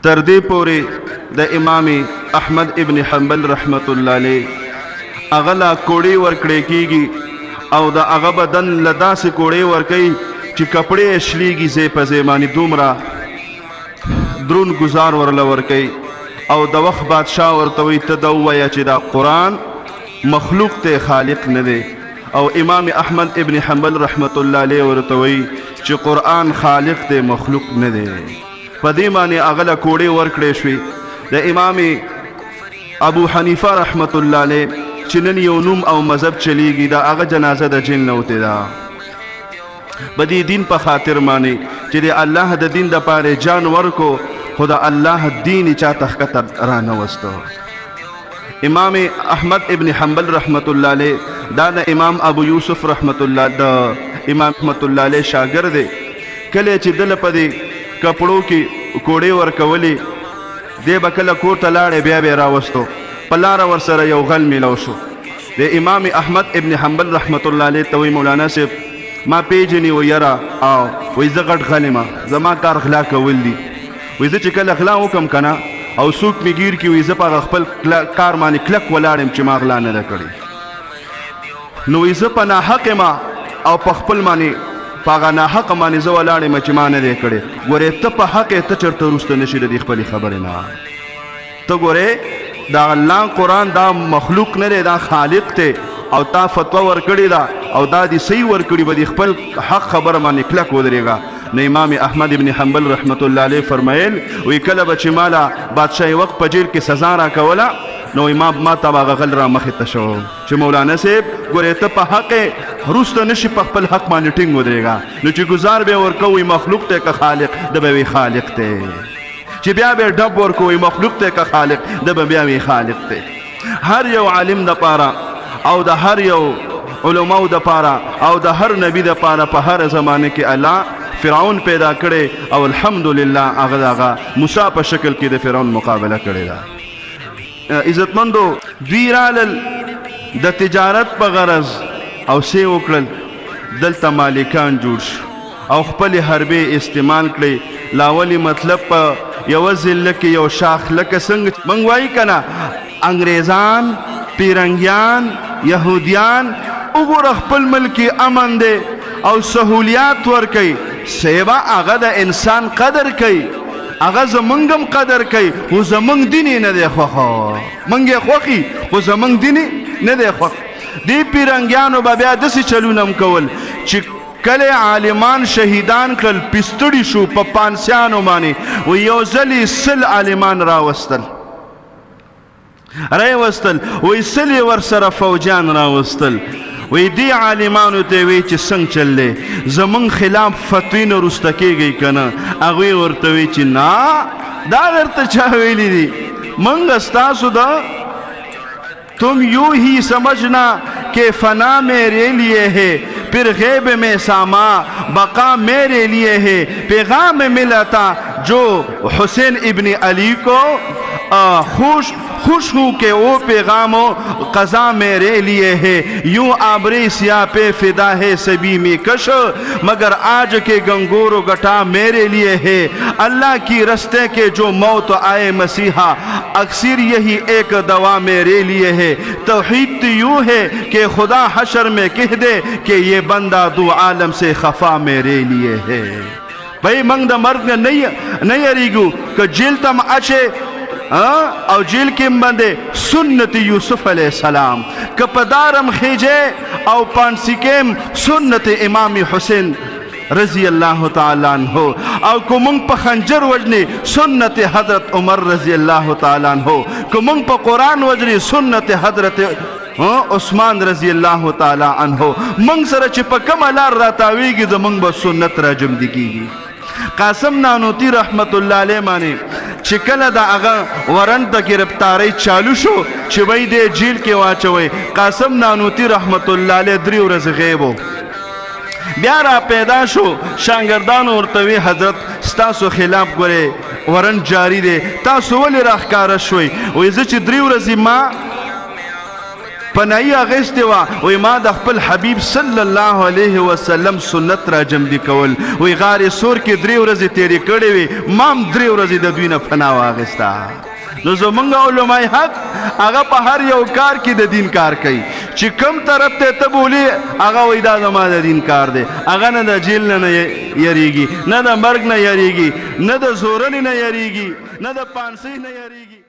تر دې پورې د امام احمد ابن حنبل رحمت الله علیه هغه لا کوړې ورکړې کېږي او د هغه بدن له داسې کوړې ورکوي چې کپړې یې شلیږي ځای په ځای باندې دومره درون ګزار ورله ورکوي او د وخت بادشاه ورته وایي ته دا ووایه چې دا قرآن مخلوق ته خالق نه دی او امام احمد ابن حنبل رحمت الله علیه ورته وایي چې قرآن خالق دی مخلوق نه دی په دې باندې هغه له کوړې ورکړې شوې د امام ابو حنیفه رحمت الله علیه چې نن یو نوم او مذهب چلیږي دا هغه جنازه د جن نه وتې ده په دې دین په خاطر باندې چې د الله د دین دپاره جان ورکو خو د الله دین یې چاته ښکته رانوستو امام احمد ابن حنبل رحمت الله علیه دا د امام ابو یوسف رحمت الله د امام رحمت الله علیه شاګرد دی کله چې دله په دې کپړو کې کوړې ورکولې دی به کله کور ته لاړې بیا به یې راوستو په لاره ورسره یو غل میلاو شو د امام احمد ابن حنبل رحمت الله علیه ته وایي مولانا صاحب ما پیژني و یاره او وایي زه غټ غل یم زما کار غلا کول دي وایي زه چې کله غلا وکړم که نه او څوک مې ګیر کړي وایي زه په هغه خپل کار باندې کلک ولاړ یم چې ما غلا نه ده کړې نو وایي زه په ناحق یم او په خپل باندې په هغه ناحقه باندې زه ولاړ یم چې ما نه دی کړی ګورې ته په حق یې ته چېرته وروسته نه شي د دې خپلې خبرې نه ته ګورې دا الله قرآن دا مخلوق نه دی دا خالق دی او تا فتوا ورکړې ده او دا دې صحیح ورکړي به د خپل حق خبره باندې کلک ودرېږه نو امام احمد ابن حنبل رحمت الله علیه فرمایل وی کله به چې ماله بادشاهي وخت په جیل کې سزا راکوله نو ما ته به هغه غل را مخې ته شو چې مولانا صاحب ګورې ته په حق وروسته نشي په خپل حق باندې ټینګ ودرېږه نو چې ګزار به یې ورکوي مخلوق دی که خالق ده به وي خالق دی چې بیا به یې ډب ورکوي مخلوق دی که خالق ده به بیا وي خالق دی هر یو عالم دپاره او د هر یو علماو دپاره او د هر نبی دپاره په هر زمانه کې الله فرعون پیدا کړي او الحمدلله هغه د هغه موسی په شکل کې د فرعون مقابله کړې ده عزتمندو دوی رالل د تجارت په غرض او څه وکړل دلته مالکان جوړ شو او خپل حربې استعمال کړي لاولي مطلب په یوه ضلع کې یو شاخ لکه څنګه موږ وایي که نه انګریزان پیرنګیان یهودیان وګوره خپل ملک امن دی او سهولیات ورکوي سیبا هغه د انسان قدر کوي هغه زمونږ هم قدر کوي خو زمونږ دین یې نه دی خوښه موږ یې خوښي خو زمونږ دین نه دی خوښ دې پیرنګیانو به بیا داسې چلونه هم کول چې کله عالمان شهیدان کړل پستړي شو په پانسیانو باندې و یو ځلې 100 عالمان راوستل وی 100 ورسره فوجان راوستل وی دی عالمانو ته وی چې څنګه چل دی زمونږ خلاف فتوی نه وروسته کېږئ که نه هغوی ورته وی چې نه دا درته چا ویلي دي موږ ستاسو د तुम यूं ही समझना कि फना मेरे लिए है फिर गैब में सामा बका मेरे लिए है पैगाम मिला था जो हुसैन इब्न अली को खुश हूँ कि वो पैगाम क़ज़ा मेरे लिए है यूं आबरे सिया पे फिदा है सभी में कश मगर आज के गंगोर गटा मेरे लिए है अल्लाह की रस्ते के जो मौत आए मसीहा अक्सर यही एक दवा मेरे लिए है तौहीद यूं है कि खुदा हशर में कह दे कि ये बंदा दो आलम से खफा मेरे लिए है भाई मंग द मर्द नहीं अरीगू कि जेल तम अचे او जेल के बंदे सुन्नत यूसुफ अलैहि सलाम कपदारम खीजे او पानसिकेम सुन्नत इमाम हुसैन रजी अल्लाह ताला अन्हो او کومنګ په خنجر وجنی سنت حضرت عمر رضی الله تعالی عنہ کومنګ په قرآن وجنی سنت حضرت عثمان رضی الله تعالی عنہ منګ سره چې په کومه لار راتاویږي زمونږ به سنت را جمدي کیږي قاسم نانوتی رحمت الله علیه باندې چې کله د هغه ورن د گرفتاری چالو شو چې وای دې جیل کې واچوي قاسم نانوتی رحمت الله علیه 3 ورځې غیب بیا را پیدا شو شاګردان ورته وی حضرت ستاسو خلاف ګورې ورن جاری دی تاسو ولې راښکاره شوئ وایي زه چې 3 ورځې ما پناهي اغېستې وه وایي ما د خپل حبیب صلی الله علیه وسلم سنت را جمدي کول وایي غار سور کې 3 ورځې تېرې کړې وې ما هم 3 ورځې د دوی نه فنا واغېسته نو زمونږ علماء حق هغه په هر یو کار کې د دین کار کوي چې کوم طرف ته ته بولي هغه وایي دا زما د دین کار دی هغه نه د جیل نه یریږي نه د مرګ نه یریږي نه د زورنې نه یریږي نه د پانسۍ نه یریږي